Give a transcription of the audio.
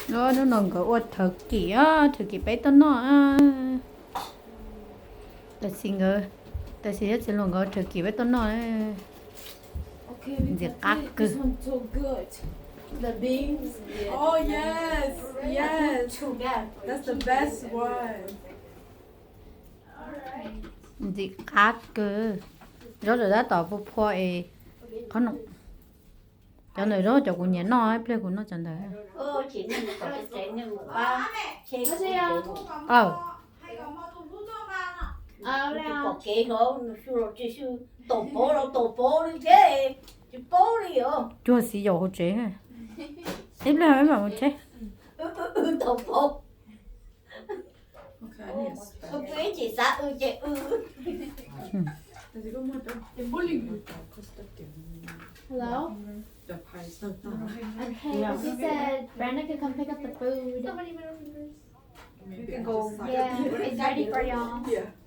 nó nồng có ớt thực kỳ bé tao nó ta xin sẽ luôn có thực kỳ bé tao nó Okay, The this one's so good. The beans. Oh yes, yes. Too bad. That's the best one. gì cắt cơ rồi đã tỏ phụ phò có nó cho nên đó cho cô nhớ nó ấy plei của nó chẳng đấy Chỉ nên có cái chén như ba. Chén Có gì không? có kế không? Chú tổ bố đi thế. Chú bố đi không? chua xí dầu hỗ chế à em là mấy bảo chế Tổ bố. Okay, I need a spoon. Quế chỉ ra chị Does it go more dark? The bullying. Hello? The pie is so Okay, she said Brandon could come pick up the food. You can go. Yeah, it's ready for y'all. Yeah.